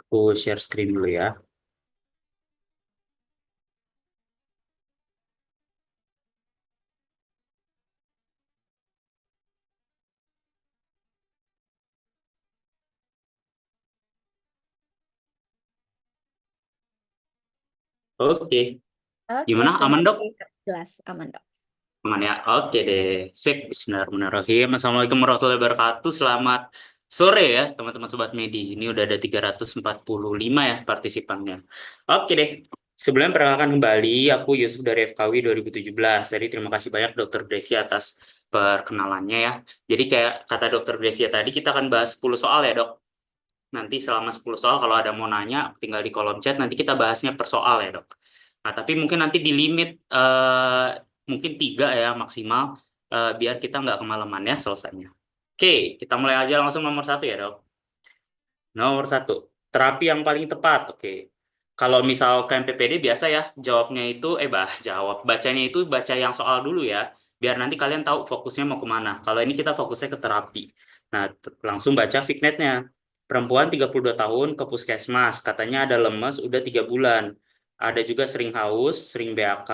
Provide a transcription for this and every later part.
Aku share screen dulu ya. Oke, Oke, gimana? sudah Aman dok? jelas aman dok. Aman ya? Oke deh. Sip, bismillahirrahmanirrahim. Assalamualaikum warahmatullahi wabarakatuh. Selamat sore ya teman-teman Sobat Medi. Ini udah ada 345 ya partisipannya. Oke deh. Sebelum perkenalkan kembali, aku Yusuf dari FKW 2017. Jadi terima kasih banyak Dokter Desi atas perkenalannya ya. Jadi kayak kata Dokter Desi tadi, kita akan bahas 10 soal ya dok. Nanti selama 10 soal kalau ada mau nanya tinggal di kolom chat, nanti kita bahasnya per soal ya dok. Nah tapi mungkin nanti di limit mungkin 3 ya maksimal, biar kita nggak kemalaman ya selesainya. Oke, kita mulai aja langsung nomor 1 ya dok. Nomor 1, terapi yang paling tepat. Oke, kalau misalkan PPD biasa ya jawabnya itu bacanya itu baca yang soal dulu ya, biar nanti kalian tahu fokusnya mau kemana. Kalau ini kita fokusnya ke terapi. Nah, langsung baca Fignet-nya. Perempuan 32 tahun ke puskesmas, katanya ada lemes udah 3 bulan. Ada juga sering haus, sering BAK,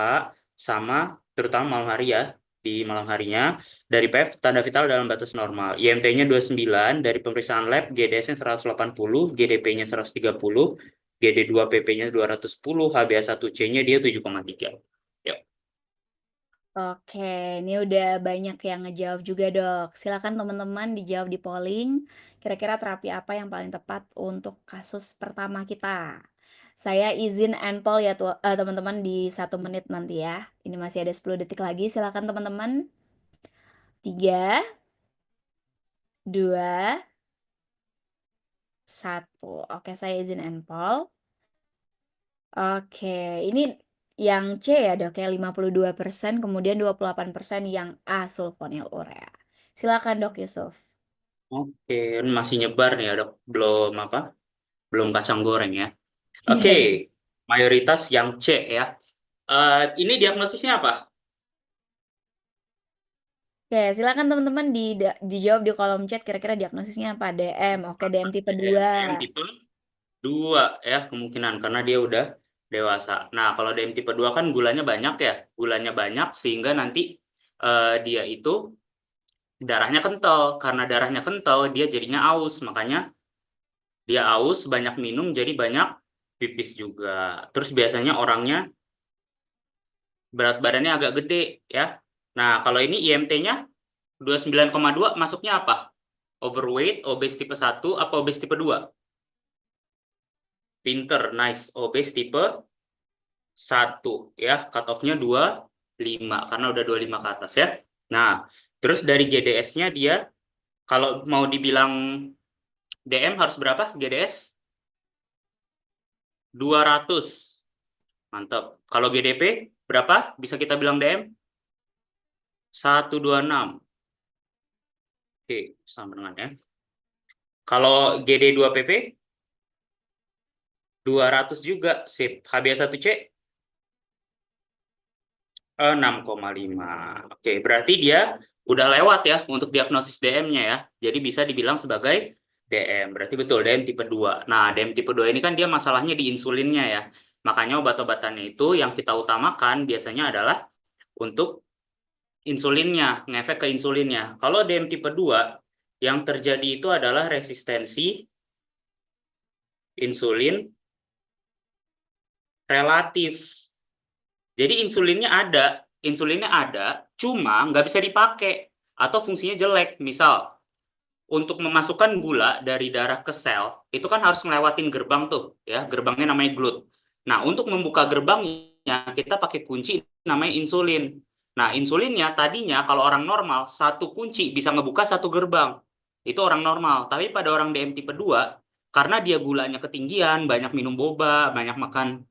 sama terutama malam hari ya, di malam harinya. Dari PEV, tanda vital dalam batas normal. IMT-nya 29, dari pemeriksaan lab, GDS-nya 180, GDP-nya 130, GD2 PP-nya 210, HbA1c-nya dia 7,3. Yuk. Oke, ini udah banyak yang ngejawab juga dok. Silakan teman-teman dijawab di polling. Kira-kira terapi apa yang paling tepat untuk kasus pertama kita? Saya izin endpoll ya teman-teman di 1 menit nanti ya. Ini masih ada 10 detik lagi. Silakan teman-teman. 3, 2, 1. Oke, saya izin endpoll. Oke, ini yang C ya dok ya 52%, kemudian 28% yang A sulfonylurea. Silakan dok Yusuf. Oke, masih nyebar nih ya dok. Belum kacang goreng ya. Oke, Iya, iya. mayoritas yang C ya. Ini diagnosisnya apa? Oke, silakan teman-teman dijawab di kolom chat kira-kira diagnosisnya apa? DM. Oke, DM tipe 2. DM tipe 2 ya kemungkinan karena dia udah dewasa. Nah, kalau DM tipe 2 kan gulanya banyak ya. Gulanya banyak sehingga nanti dia itu darahnya kental. Karena darahnya kental, dia jadinya aus. Makanya dia aus, banyak minum, jadi banyak pipis juga. Terus biasanya orangnya berat badannya agak gede ya. Nah, kalau ini IMT-nya 29,2 masuknya apa? Overweight, obes tipe 1, apa obes tipe 2? Pinter, nice. Obes tipe 1 ya. Cut off-nya 25 karena udah 25 ke atas ya. Nah, terus dari GDS-nya dia kalau mau dibilang DM harus berapa GDS? 200. Mantap. Kalau GDP berapa? Bisa kita bilang DM? 126. Oke, sama dengan ya. Kalau GD2PP 200 juga. Sip. HbA1c 6,5. Oke, berarti dia udah lewat ya untuk diagnosis DM-nya ya. Jadi bisa dibilang sebagai DM. Berarti betul DM tipe 2. Nah, DM tipe 2 ini kan dia masalahnya di insulinnya ya. Makanya obat-obatannya itu yang kita utamakan biasanya adalah untuk insulinnya, ngefek ke insulinnya. Kalau DM tipe 2 yang terjadi itu adalah resistensi insulin relatif. Jadi insulinnya ada, cuma nggak bisa dipakai atau fungsinya jelek. Misal, untuk memasukkan gula dari darah ke sel, itu kan harus ngelewatin gerbang tuh, ya, gerbangnya namanya GLUT. Nah, untuk membuka gerbangnya, kita pakai kunci namanya insulin. Nah, insulinnya tadinya kalau orang normal, satu kunci bisa ngebuka satu gerbang. Itu orang normal. Tapi pada orang DM tipe 2, karena dia gulanya ketinggian, banyak minum boba, banyak makan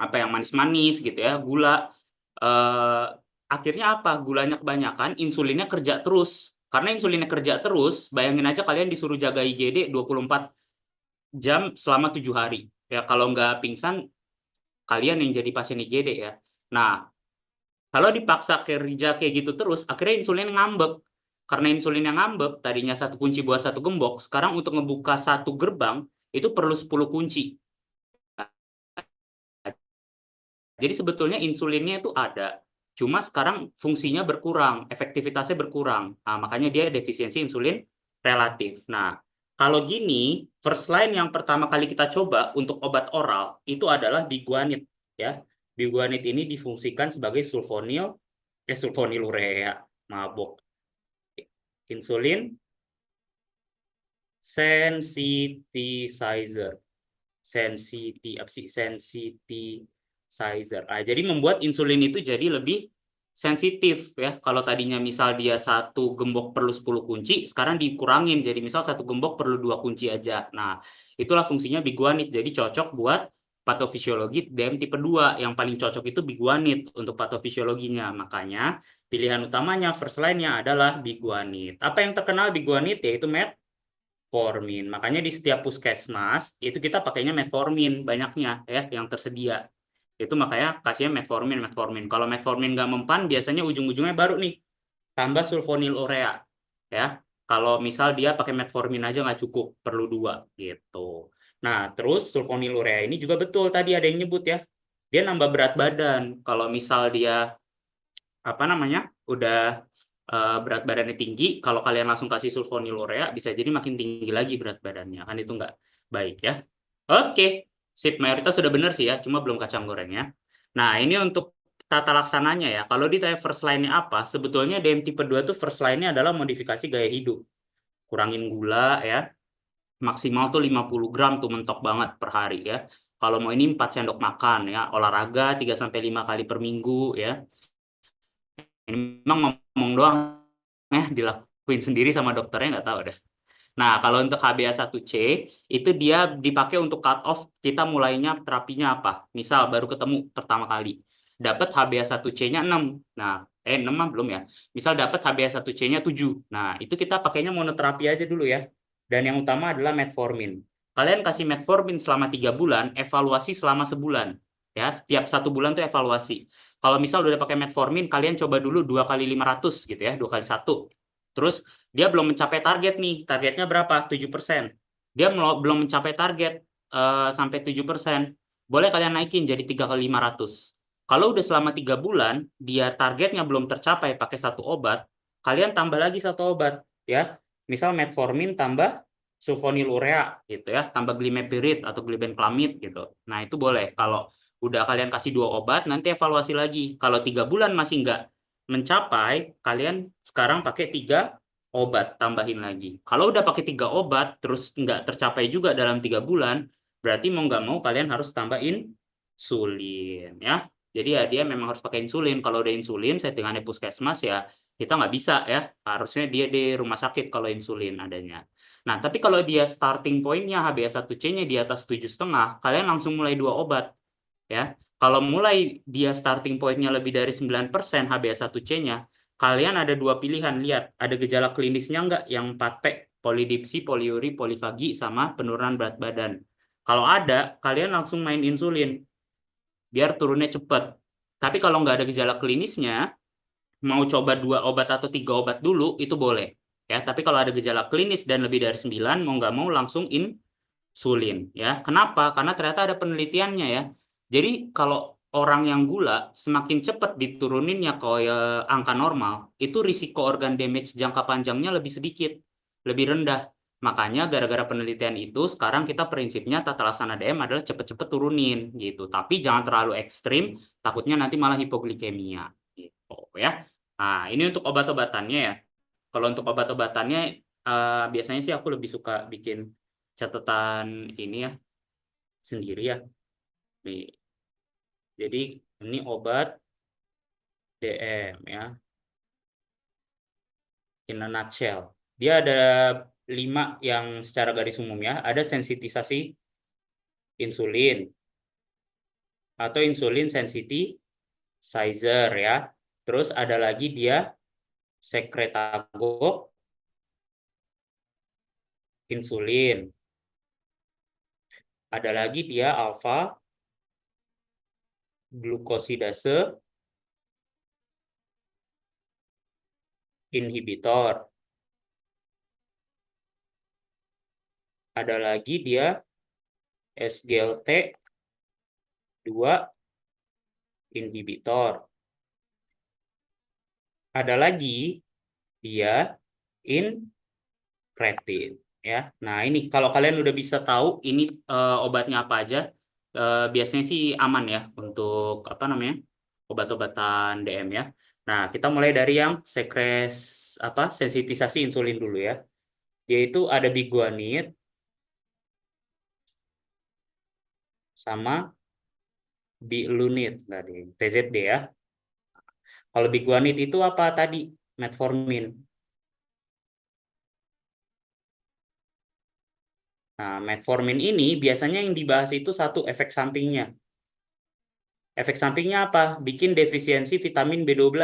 apa yang manis-manis gitu ya, gula, eh, akhirnya apa? Gulanya kebanyakan, insulinnya kerja terus. Karena insulinnya kerja terus, bayangin aja kalian disuruh jaga IGD 24 jam selama 7 hari. Ya kalau nggak pingsan, kalian yang jadi pasien IGD ya. Nah, kalau dipaksa kerja kayak gitu terus, akhirnya insulin ngambek. Karena insulin yang ngambek, tadinya satu kunci buat satu gembok, sekarang untuk ngebuka satu gerbang, itu perlu 10 kunci. Jadi sebetulnya insulinnya itu ada, cuma sekarang fungsinya berkurang, efektivitasnya berkurang. Nah, makanya dia defisiensi insulin relatif. Nah, kalau gini, first line yang pertama kali kita coba untuk obat oral itu adalah biguanid, ya. Biguanid ini difungsikan sebagai sulfonilurea, mabok. Insulin sensitizer. Sensitizer. Jadi membuat insulin itu jadi lebih sensitif ya. Kalau tadinya misal dia satu gembok perlu 10 kunci, sekarang dikurangin jadi misal satu gembok perlu 2 kunci aja. Nah, itulah fungsinya biguanid. Jadi cocok buat patofisiologi DM tipe 2. Yang paling cocok itu biguanid untuk patofisiologinya. Makanya pilihan utamanya first line-nya adalah biguanid. Apa yang terkenal biguanid yaitu metformin. Makanya di setiap puskesmas itu kita pakainya metformin banyaknya ya yang tersedia. Itu makanya kasihnya metformin, metformin. Kalau metformin nggak mempan, biasanya ujung-ujungnya baru nih tambah sulfonilurea ya. Kalau misal dia pakai metformin aja nggak cukup, perlu 2 gitu. Nah, terus sulfonilurea ini juga betul tadi ada yang nyebut ya. Dia nambah berat badan. Kalau misal dia apa namanya udah berat badannya tinggi, kalau kalian langsung kasih sulfonilurea bisa jadi makin tinggi lagi berat badannya, kan itu nggak baik ya. Oke, sip, mayoritas sudah benar sih ya, cuma belum kacang gorengnya. Nah, ini untuk tata laksananya ya. Kalau ditanya first line-nya apa, sebetulnya DM tipe 2 tuh first line-nya adalah modifikasi gaya hidup. Kurangin gula ya, maksimal tuh 50 gram tuh mentok banget per hari ya. Kalau mau ini 4 sendok makan ya, olahraga 3 sampai 5 kali per minggu ya. Ini memang ngomong doang dilakuin sendiri sama dokternya nggak tahu deh. Nah, kalau untuk HbA1c itu dia dipakai untuk cut off kita mulainya terapinya apa. Misal baru ketemu pertama kali. Dapat HbA1c-nya 6. Nah, 6 mah belum ya. Misal dapat HbA1c-nya 7. Nah, itu kita pakainya monoterapi aja dulu ya. Dan yang utama adalah metformin. Kalian kasih metformin selama 3 bulan, evaluasi selama sebulan. Ya, setiap 1 bulan tuh evaluasi. Kalau misal udah pakai metformin, kalian coba dulu 2 kali 500 gitu ya, 2 kali 1. Terus dia belum mencapai target nih. Targetnya berapa? 7%. Dia belum mencapai target sampai 7%. Boleh kalian naikin jadi 3 kali 500. Kalau udah selama 3 bulan, dia targetnya belum tercapai pakai satu obat, kalian tambah lagi satu obat. Ya, misal metformin tambah sulfonilurea gitu ya, tambah glimepirid atau glibenclamid gitu. Nah, itu boleh. Kalau udah kalian kasih 2 obat, nanti evaluasi lagi. Kalau 3 bulan masih nggak mencapai, kalian sekarang pakai 3 obat, tambahin lagi. Kalau udah pakai 3 obat, terus nggak tercapai juga dalam 3 bulan, berarti mau nggak mau kalian harus tambahin insulin ya. Jadi ya dia memang harus pakai insulin. Kalau udah insulin, settingannya puskesmas ya kita nggak bisa ya. Harusnya dia di rumah sakit kalau insulin adanya. Nah, tapi kalau dia starting point-nya HbA1c-nya di atas 7,5, kalian langsung mulai 2 obat ya. Kalau mulai dia starting point-nya lebih dari 9% HbA1c-nya, kalian ada 2 pilihan. Lihat, ada gejala klinisnya nggak yang 4P, polidipsi, poliuri, polifagi, sama penurunan berat badan. Kalau ada, kalian langsung main insulin, biar turunnya cepat. Tapi kalau nggak ada gejala klinisnya, mau coba 2 obat atau 3 obat dulu, itu boleh. Ya, tapi kalau ada gejala klinis dan lebih dari 9, mau nggak mau langsung insulin ya. Kenapa? Karena ternyata ada penelitiannya ya. Jadi kalau orang yang gula semakin cepat dituruninnya ke angka normal, itu risiko organ damage jangka panjangnya lebih sedikit, lebih rendah. Makanya gara-gara penelitian itu sekarang kita prinsipnya tata laksana DM adalah cepet-cepet turunin gitu. Tapi jangan terlalu ekstrim, takutnya nanti malah hipoglikemia gitu ya. Nah, ini untuk obat-obatannya ya. Kalau untuk obat-obatannya biasanya sih aku lebih suka bikin catatan ini ya sendiri ya. Nih. Jadi ini obat DM ya, in a nutshell. Dia ada 5 yang secara garis umum ya. Ada sensitisasi insulin atau insulin sensitizer ya. Terus ada lagi dia sekretagog insulin. Ada lagi dia alfa glukosidase inhibitor. Ada lagi dia SGLT 2 inhibitor. Ada lagi dia incretin ya. Nah, ini kalau kalian udah bisa tahu ini obatnya apa aja, biasanya sih aman ya untuk apa namanya? Obat-obatan DM ya. Nah, kita mulai dari yang sensitisasi insulin dulu ya. Yaitu ada biguanide sama bilunid tadi, TZD ya. Kalau biguanide itu apa tadi? Metformin. Nah, metformin ini biasanya yang dibahas itu satu efek sampingnya. Efek sampingnya apa? Bikin defisiensi vitamin B12.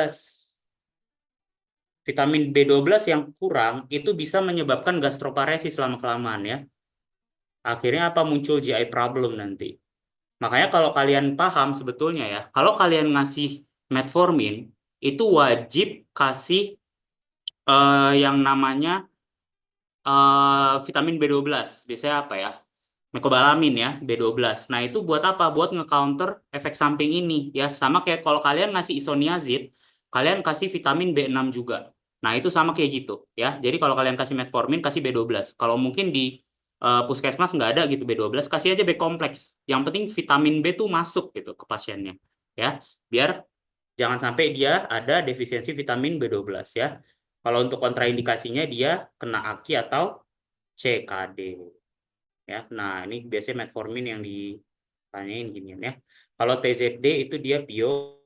Vitamin B12 yang kurang itu bisa menyebabkan gastroparesis lama-kelamaan ya. Akhirnya apa? Muncul GI problem nanti. Makanya kalau kalian paham sebetulnya ya, kalau kalian ngasih metformin, itu wajib kasih yang namanya vitamin B12. Biasanya apa ya? Mecobalamin ya, B12. Nah, itu buat apa? Buat nge-counter efek samping ini ya. Sama kayak kalau kalian ngasih isoniazid, kalian kasih vitamin B6 juga. Nah, itu sama kayak gitu ya. Jadi kalau kalian kasih metformin, kasih B12. Kalau mungkin di puskesmas nggak ada gitu B12, kasih aja B kompleks. Yang penting vitamin B tuh masuk gitu ke pasiennya ya. Biar jangan sampai dia ada defisiensi vitamin B12 ya. Kalau untuk kontraindikasinya dia kena AKI atau CKD ya. Nah, ini biasanya metformin yang ditanyain ginian ya. Kalau TZD itu dia bio